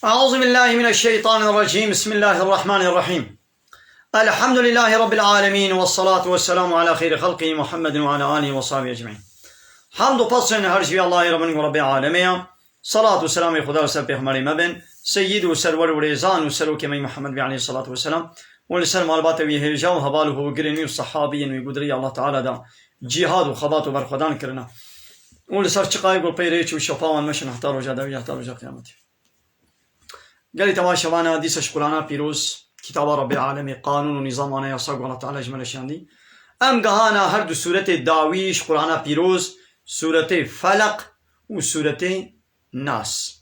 أعوذ بالله من الشيطان الرجيم. بسم الله الرحمن الرحيم. الحمد لله رب العالمين والصلاة والسلام على خير خلقه محمد وعلى آله وصحبه أجمعين. حمد و پسند هر چیز الله رب و رب العالمین. صلاة و سلام خدا سر پیغمبر مبین سید و سرور و ریزان و سروک می محمد علیه الصلاة والسلام والسلام على وی هجا و حواله و گرینی و صحابین و قدری الله تعالی دا جهاد و خبات و برخدان کرنا ولسر چقای گل پیریچ و شفاوان مشن احتار و جادوی احتار و جا قیامتی. قال تماشوانا ديسش قرانا بيروز كتاب رب العالمين قانون ونظام يا صاحب الله تعالى اجمل شاندي ام قهانا هر دو سورة داويش قرانا بيروز سورة فلق وسورة ناس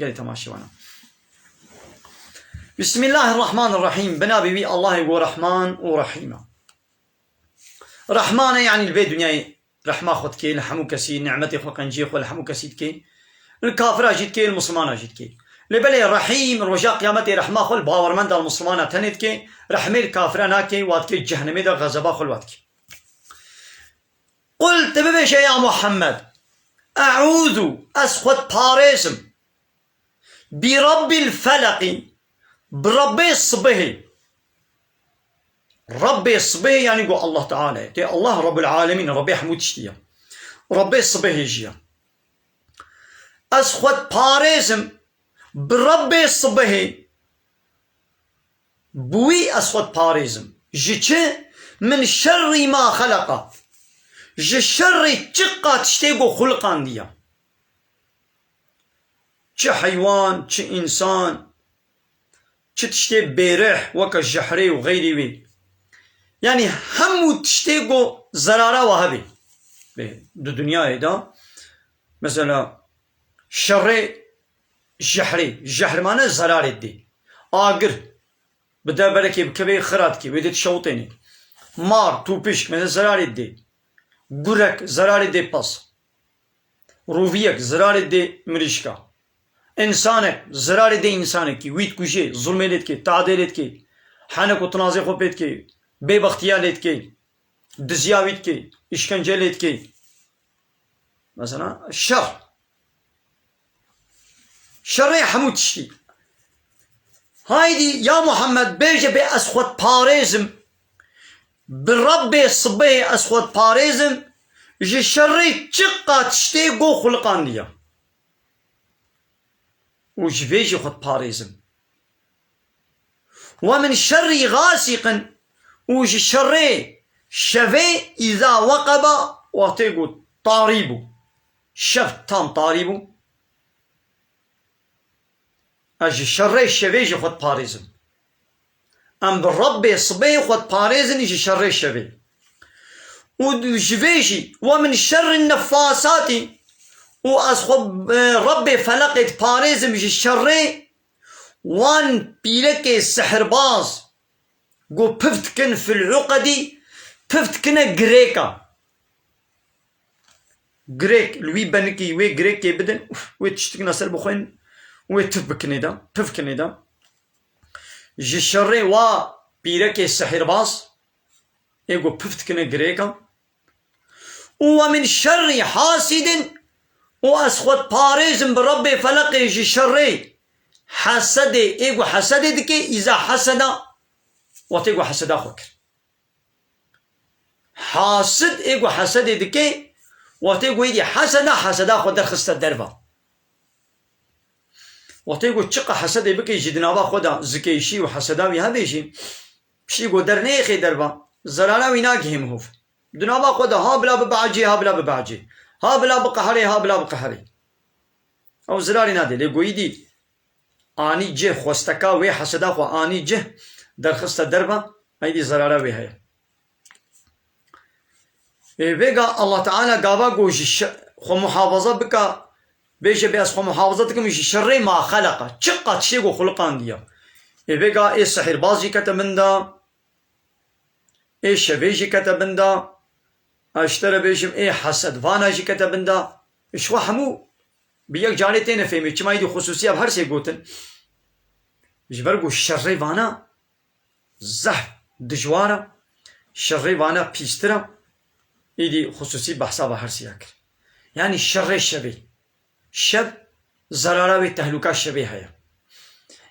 قال تماشوانا بسم الله الرحمن الرحيم. بنابي الله يقول رحمن ورحيم. رحمن يعني البيت دنيا رحمة خد كي لحمو كسي نعمتي خو قنجي خو لحمو كسي كي الكافر اجيت كي المسلمان اجيت كي لبلي رحيم رجاء قيامتي رحمة خو الباورمند المسلمان تنت كي رحمي الكافر ناكي وات كي جهنمي دا غزبا خو وات كي. قلت ببيش يا محمد اعوذ اسخط باريزم برب الفلق برب الصبح. ربي الصبح يعني يقول الله تعالى تي الله رب العالمين ربي حمود شتيا ربي الصبح يجيا أسخط باريزم بربي الصبح بوي أسخط باريزم جيش من شر ما خلق جي شر تشقى تشتيقو خلقان ديا تش حيوان تش إنسان تش تشتي بيرح وكا الجحري وغيري بي يعني همو تشتيقو زرارة وهبي دو دنيا دا مثلا شر جحري جحر معناه زرارة دي آقر بدا بركي بكبي خرات كي بدي تشوطيني مار توبيش مثلا زرارة دي قرك زرارة دي باس روفيك زرارة دي مريشكا إنسانك زرارة دي إنسانك كي ويت كوشي ظلميلت كي تعديلت كي حانك وتنازي خوبيت كي بيبختيا ليت كي دزياويت كي إشكنجة ليت كي مثلا شر حمود تشتي هايدي يا محمد بيجي بأسخوت باريزم بالرب الصبي أسخوت باريزم جي شري تشقى تشتي قو خلقان ليا وجي بيجي خد باريزم ومن شر غاسق وجي شري شفي إذا وقب واتيقو طاريبو شف تام طاريبو اجي شري شفي خد باريزم ام بالرب صبي خد باريزم يجي شري شفي وجفيجي ومن شر النفاسات واسخب ربي فلقت باريزم يجي شري وان بيلك سحر باز قو بفتكن في العقدي بفتكن جريكا جريك لوي بنكي وي جريكي بدن وي تشتكنا سر بخوين وي تفبكني دا تفكني دا جي شري وا بيرك السحر باز يقو بفتكن جريكا ومن شر حاسد واسخط باريزم بربي فلقي جي شري حسد يقو حسد دكي اذا حسد واتيقو حسد اخوك حاسد ايقو حسد دكي واتيقو يدي حسد اخو درخست الدربا واتيقو تشقى حسد بكي جدنابا خودا زكيشي وحسداوي هذيشي بشيقو درنيخي دربا زراراوي ناقهم هوف دنابا خودا ها بلا ببعجي ها بلا ببعجي ها بلا بقهري ها بلا بقهري او زراري نادي ليقو يدي اني جه خوستكا وي حسد اخو اني جه درخست دربا هيدي زرارة وهي بيقى الله تعالى قابا قوش خو محافظة بكا بيش بيس خو محافظتكم يش شر ما خلق چقا تشيقو خلقان ديا بيقى ايه سحر بازي كتبن دا ايه شبيجي كتبن دا اشترى بيشم ايه حسد وانا جي كتبن دا اشوا حمو بيك جانتين فهمي چما يدي خصوصية بهر سي قوتن جبرقو الشر وانا زح دجوارة شر وانا بيسترا ايدي خصوصي بحسابة هر سياكر يعني الشر الشبي شب زراره به تهلوکه شبه هیا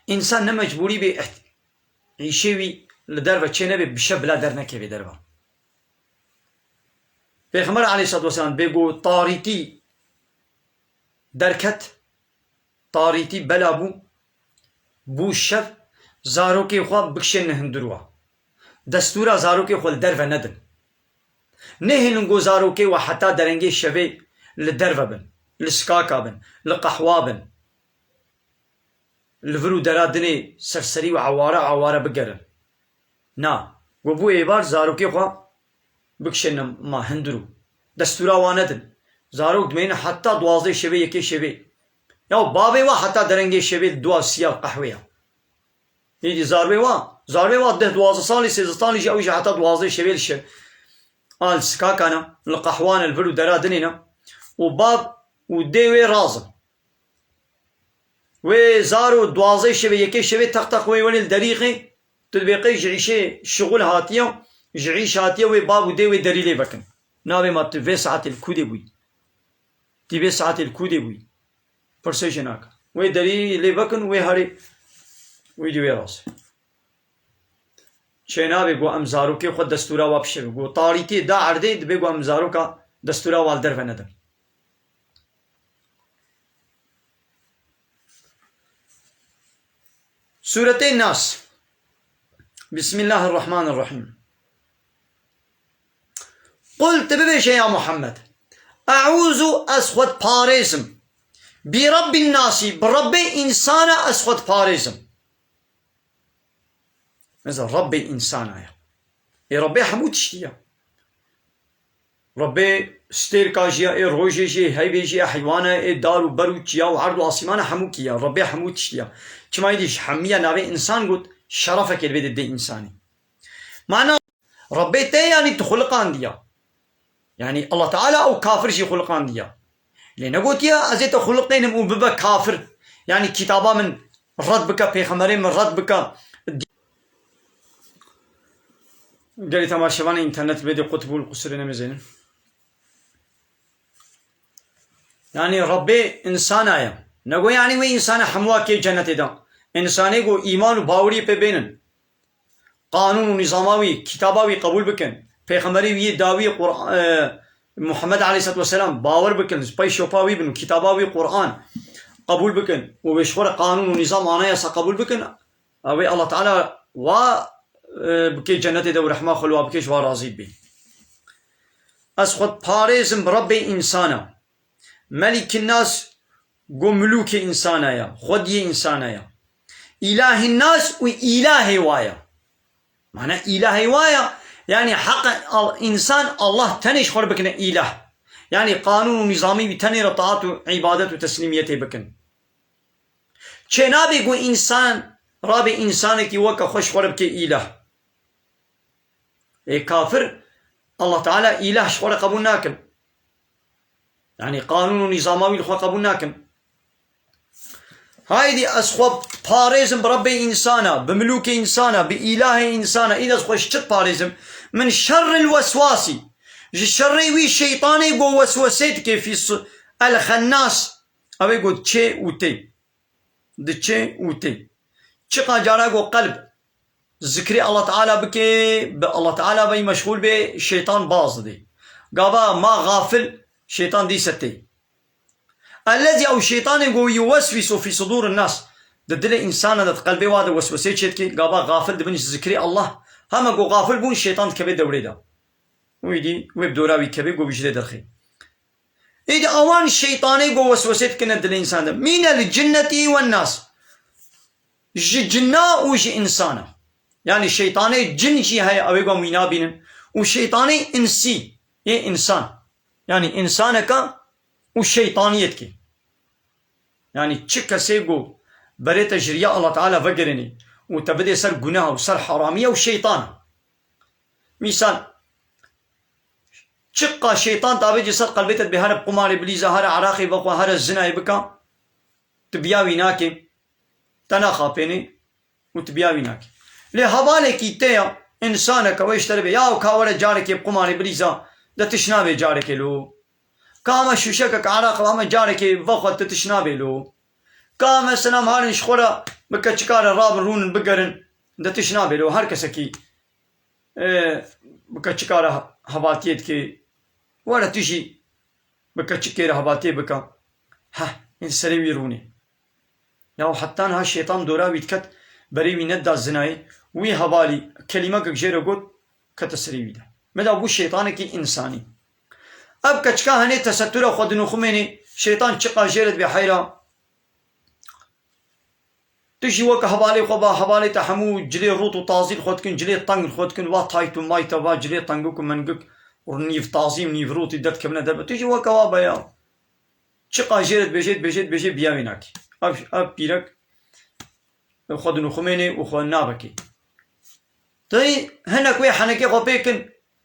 انسان نه مجبوری به عیشه وی لدر و چه نبی بشب لا در نکه به دروا پیغمبر علیه الصلاة والسلام بگو طاریتی درکت طاریتی بلا بو شب زاروکی خواه بکشن هندروا دستورا زاروکی خواه در و ندن نه هنگو زاروکی و حتی درنگی شبه لدر و بن لسکاکا بن لقحوا بن لفرو درادنی سرسری و عواره بگرن نا و بو ایبار زاروکی خواه بکشن ما هندرو دستورا واندن زاروک دمین حتی 12 شبه یکی شبه یا بابی و حتی درنگی شبه 2 سیاه قحوه یعنی زاروی و 12 سالی 13 سالی جا اوجه حتی 12 شبه الشب آل سکاکانا لقحوان الفرو درادنینا و باب و دیوی رازم و زارو 12 شبه یکی شبه تق ولی الدریقی تدبیقی جعیشه شغل هاتیه جعیش هاتیه و باب و دیوی دریلی بکن ناوی ما تبی ساعت الکودی بوی پرسیش ناکن و دریلی بکن و هری و دیوی راز چه ناوی گو ام زاروکی خود دستورا وابشه گو طاریتی دا عرده دبی گو ام زاروکا دستورا والدر فندن سورة الناس بسم الله الرحمن الرحيم قلت ببيش يا محمد أعوذ أسخد باريزم برب الناس برب إنسان أسخد باريزم مثلا رب إنسان يا ربي حمود شتيا ربي ستير كاجيا إيه روجي جي هيبي جي حيوانا إيه دارو برو جيا وعرض وعصيمانا حموكيا ربي حمود شتيا كما يديش حمية نابي إنسان قلت شرفك البيت دي إنساني معنى ربي تي يعني تخلقان ديا يعني الله تعالى أو كافر شي خلقان ديا لأن قلت يا أزيت خلقين وببا كافر يعني كتابا من رد بك بيخمرين من رد بك قالي تماشوان انترنت بيدي قطبو القصرين مزين يعني ربي إنسان آيا نقول يعني وي إنسان حموا كي جنة دا إنساني قو إيمان وباوري پي بينن قانون ونظاماوي كتاباوي قبول بكن پیغمبری وی داوی قرآن محمد علیه الصلاة والسلام باور بکن پای شوپاوی بن کتاباوی قرآن قبول بکن و بشور قانون و نظام آنها سا قبول بکن اوی الله تعالی و بکی جنت دو رحمه خلوا بکش و راضی بی از خود پارزم رب انسانا ملك الناس قو ملوك إنسانا يا خود يه إنسانا يا إله الناس وإله وايا معنى إله وايا يعني حق إنسان الله تنش خور بكنا إله يعني قانون ونظامي بتني رطاعت وعبادة وتسليميته بكن چنابي قو إنسان رابي إنسانك وكا خوش خور بك إله إيه كافر الله تعالى إله شخور قبول ناكن يعني قانون ونظامي الخوا قبول ناكن هايدي أسخوب باريزم بربي إنسانا بملوك إنسانا بإله إنسانا إذا خوش شت باريزم من شر الوسواس الشر وي شيطاني قو وسوسيتك في الخناس أبي قو تشي وتي دتشي وتي شقا جارا قو قلب ذكري الله تعالى بكي الله تعالى بي مشغول بي شيطان باز دي قابا ما غافل شيطان دي ستي الذي أو الشيطان يقول يوسوس في صدور الناس دل إنسان ده قلبي واده وسوسه شتكي قابا غافل دبنش ذكري الله هم قو غافل بون الشيطان كبي دوري ده ويدي ويبدوراوي كبي قو بيجي درخي إذا أوان الشيطان يقول وسوسه كنا دل إنسان ده من الجنة والناس جنة وجي إنسانه يعني الشيطان جن شي هاي أو يقول مينا بينن والشيطان إنسي يه إنسان يعني إنسانك والشيطانيتك يعني تشكا سيقو بريت جرياء الله تعالى فقرني وتبدي سر جناه وسر حرامية وشيطان مثال تشقا شيطان تابجي سر قلبيت بهرب قمار بليزة هر عراقي بقوا هر الزنا يبكى تبياوي ناكي تناخا بيني وتبياوي ناكي لهبالك يتيا إنسانك ويشتري يا وكاورة جارك يبقمار بليزة ده تشنابي جارك له كام شوشك عراق وما جارك وقت تشنابلو كام سلام هارنش خورا بكتشكار راب رون بقرن ده تشنابلو هر كسكي بكتشكار هباتيت كي ولا تجي بكتشكير هباتي بكا ها إن سريوي روني يا حتى ها الشيطان دورا بيتكت بري من الدا الزناي وي هبالي كلمة كجيرو قد كتسريوي ده ماذا أبو الشيطان كي إنساني اب كچكا هني تستر خود نخمني شيطان چقا جيرت بحيرة تجي وك حوالي خبا حوالي تحمو جلي روت وتازيل خودكن جلي طنق خودكن وا تايتو مايتا وا جلي طنقكم منقك ورنيف تعظيم نيف روت درت كمنا دبا تجي وك وابا يا چقا جيرت بجيت بياويناك اب بيرك خود نخمني وخو نابكي تي هناك وي حنكي خبيكن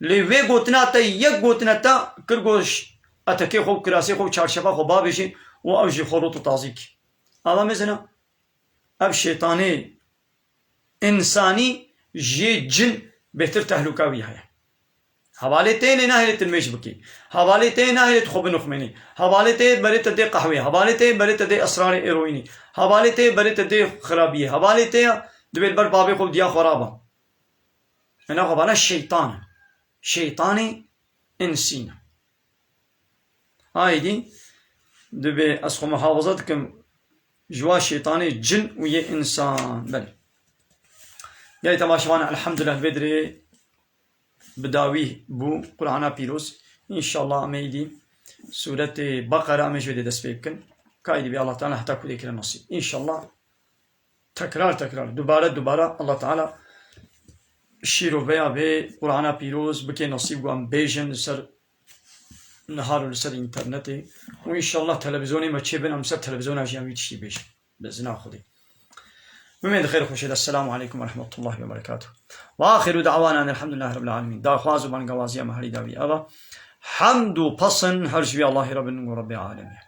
لوی گوتنا تا یک گوتنا تا کرگوش اتکی خوب کراسی خوب چارشفا خوب بابشی و اوجی خروط تازیک اما مثلا اب شیطانی انسانی یہ جن بہتر تهلوکاوی ہے حوالے تے نہ ہے تلمیش بکی حوالے تے نہ ہے خوب نخمنی حوالے تے برے تدے قهوه حوالے تے برے تدے اسرار ایروینی حوالے تے برے تدے خرابی حوالے تے دبل بر باب خوب دیا خرابه انا خبانا شیطان شيطاني إنسينا هايدي دبي أسخو محافظتكم جوا شيطاني جن ويا إنسان بل جاي تماشوانا الحمد لله بدري بداوي بو قرآن بيروس إن شاء الله أميدي سورة بقرة مجود دسبيبكن كايدي بي الله تعالى حتى كوديك النصيب إن شاء الله تكرار دوباره الله تعالى شیرو بیا به قرآن پیروز بکه نصیب گوام بیجن سر نهار سر اینترنتی و انشالله تلویزیونی ما چه بنام سر تلویزیون اجنبی تشی بیش بزنا خودی بمن خیر خوشید السلام علیکم و رحمت الله و برکاته و آخر دعوانا الحمد لله رب العالمین دا خوازو بان گوازی مهری داوی اوا حمد و پسن هر جوی الله رب العالمین